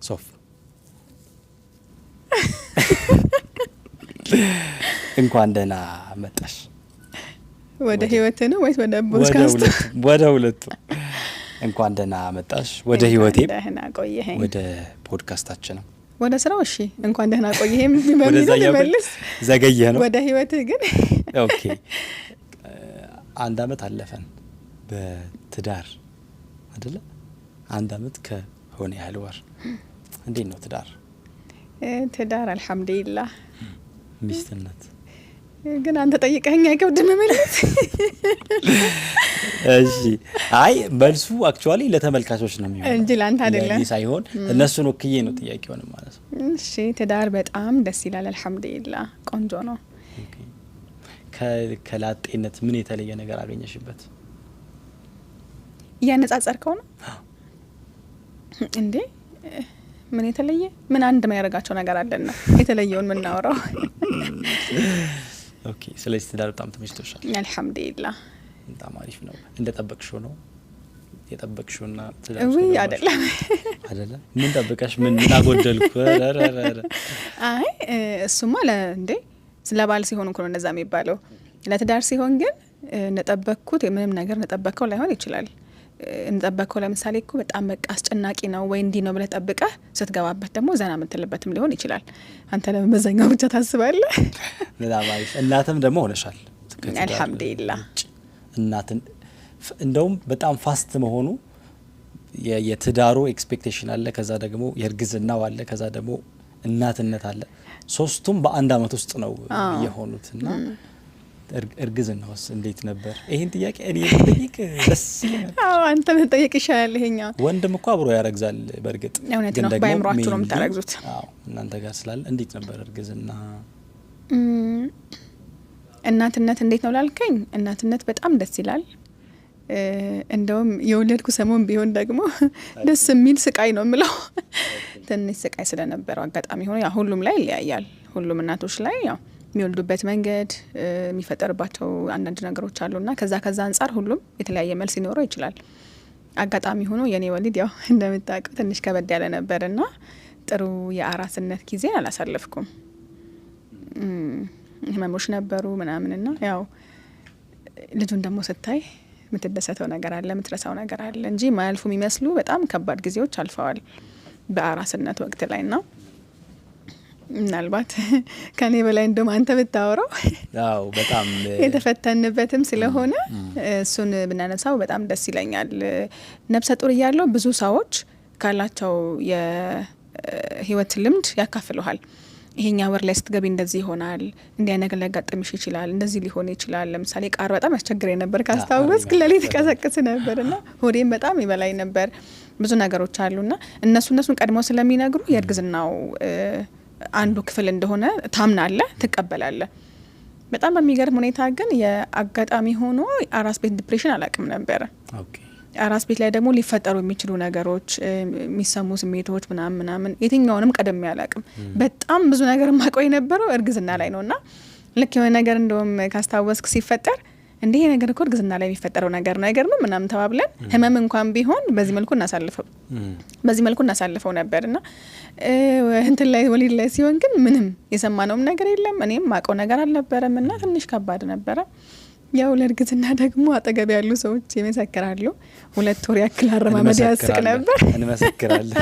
ሶፍ እንኳን ደህና መጣሽ። ወደ ህይወት ነው ወይስ ወደ ፖድካስት? ወደ ሁለቱ እንኳን ደህና መጣሽ። ወደ ህይወቴ ደህና ቆየኸኝ። ወደ ፖድካስታችን ወደ ስራው እሺ እንኳን ደህና ቆየኸኝ ቢመልስ ይመልስ ዘገየ ነው። ወደ ህይወት ግን ኦኬ 1 አመት አለፈን በትዳር አይደለ? 1 አመት ከሆነ ያህል ወር። እንዴት ነው ትዳር? ትዳር አልহামዱሊላህ። ሚስትነት ግን አንተ ጠይቀኸኝ አይከብድም ማለት? እሺ አይ መልሱ አክቹአሊ ለተመልካቾች ነው የሚሆነው እንጂ ላንተ አይደለም። ሳይሆን እነሱን ወክዬ ነው ጥያቄውን ማለት ነው። እሺ ትዳር በጣም ደስ ይላል አልহামዱሊላህ፣ ቆንጆ ነው። ከላጤነት ምን የተለየ ነገር አገኘሽበት? ያነጻጸርከው ነው እንዴ? ምን የተለየ ምን አንድ ማያረጋቸው ነገር አለና የተለየውን ምን እናወራው? ኦኬ ስለዚህ ትዳር በጣም ተመችቶሻል? አልহামዱሊላህ በጣም አሪፍ ነው። እንደጠበቅሽው ነው የጠበቅሽውና ትዳር ወይ አይደለም? አይደለም ምን ጠበቀሽ? ምን አጎደልኩ? አይ እሱማ ለእንዴ ስለባል ሲሆን እንኳን እንደዛ የሚባለው ለትዳር ሲሆን ግን እንደጠበቅኩት ምንም ነገር እንደጠበቅከው ላይሆን ይችላል። እንደጠበቅከው ለምሳሌ እኮ በጣም በቃ አስጨናቂ ነው ወይ እንዲ ነው ብለህ ጠብቀህ ስትገባበት ደግሞ ዘና የምትልበትም ሊሆን ይችላል። አንተ ለመመዘኛው ብቻ ታስባለህ። በጣም አሪፍ እናትም ደግሞ ሆነሻል። አልহামዱሊላህ እናትን እንደውም በጣም ፋስት መሆኑ የትዳሩ ኤክስፔክቴሽን አለ፣ ከዛ ደግሞ የእርግዝናው አለ፣ ከዛ ደግሞ እናትነት አለ። ሶስቱም በ1 አመት ውስጥ ነው የሆኑትና እርግዝናውስ እንዴት ነበር? ይሄን ጥያቄ እኔ ልጠይቅ ደስ ይላል። አዎ አንተ ልጠይቅ ይሻላል። ይሄኛው ወንድም እኮ አብሮ ያረግዛል። በርግጥ እውነት ነው፣ ባይምሯችሁ ነው የምታረግዙት። አዎ እናንተ ጋር ስላለ እንዴት ነበር እርግዝና? እናትነት እንዴት ነው ላልከኝ፣ እናትነት በጣም ደስ ይላል። እንደውም የወለድኩ ሰሞን ቢሆን ደግሞ ደስ የሚል ስቃይ ነው የምለው። ትንሽ ስቃይ ስለነበረው አጋጣሚ ሆኖ ያ ሁሉም ላይ ይለያያል። ሁሉም እናቶች ላይ ያው የሚወልዱበት መንገድ የሚፈጠርባቸው አንዳንድ ነገሮች አሉና ከዛ አንጻር ሁሉም የተለያየ መልስ ሊኖረው ይችላል። አጋጣሚ ሆኖ የኔ ወሊድ ያው እንደምታውቀው ትንሽ ከበድ ያለ ነበርና ጥሩ የአራስነት ጊዜ አላሳለፍኩም። ህመሞች ነበሩ ምናምንና ያው ልጁን ደግሞ ስታይ የምትደሰተው ነገር አለ፣ የምትረሳው ነገር አለ እንጂ ማያልፉ የሚመስሉ በጣም ከባድ ጊዜዎች አልፈዋል በአራስነት ወቅት ላይና ምናልባት ከኔ በላይ እንደውም አንተ ብታወራው አው በጣም የተፈተንበትም ስለሆነ እሱን ብናነሳው በጣም ደስ ይለኛል። ነፍሰ ጡር እያለው ብዙ ሰዎች ካላቸው የህይወት ልምድ ያካፍሉሃል። ይሄኛ ወር ላይ ስትገቢ እንደዚህ ይሆናል፣ እንዲያ ነገር ሊያጋጥምሽ ይችላል፣ እንደዚህ ሊሆን ይችላል። ለምሳሌ ቃር በጣም ያስቸግረኝ ነበር ካስታወስክ፣ ለሊት ቀሰቅስ ነበርና ሆዴም በጣም ይበላኝ ነበር። ብዙ ነገሮች አሉና እነሱን ቀድሞ ስለሚነግሩ የእርግዝናው አንዱ ክፍል እንደሆነ ታምናለህ፣ ትቀበላለህ። በጣም በሚገርም ሁኔታ ግን የአጋጣሚ ሆኖ አራስ ቤት ዲፕሬሽን አላቅም ነበር። ኦኬ አራስ ቤት ላይ ደግሞ ሊፈጠሩ የሚችሉ ነገሮች፣ የሚሰሙ ስሜቶች ምናምን የትኛውንም ቀደም ያላቅም። በጣም ብዙ ነገር ማቆይ የነበረው እርግዝና ላይ ነውና ልክ የሆነ ነገር እንደውም ካስታወስክ ሲፈጠር እንዲህ ነገር እኮ እርግዝና ላይ የሚፈጠረው ነገር ነው ምናምን ተባብለን ህመም እንኳን ቢሆን በዚህ መልኩ እናሳልፈው ነበርና እንትን ላይ ወሊድ ላይ ሲሆን ግን ምንም የሰማነውም ነገር የለም። እኔም ማቀው ነገር አልነበረምና ትንሽ ከባድ ነበረ። ያው ለእርግዝና ደግሞ አጠገብ ያሉ ሰዎች ይመሰክራሉ። 2 ወር ያክል አረማመድ ያስቅ ነበር። እንመሰክራለን።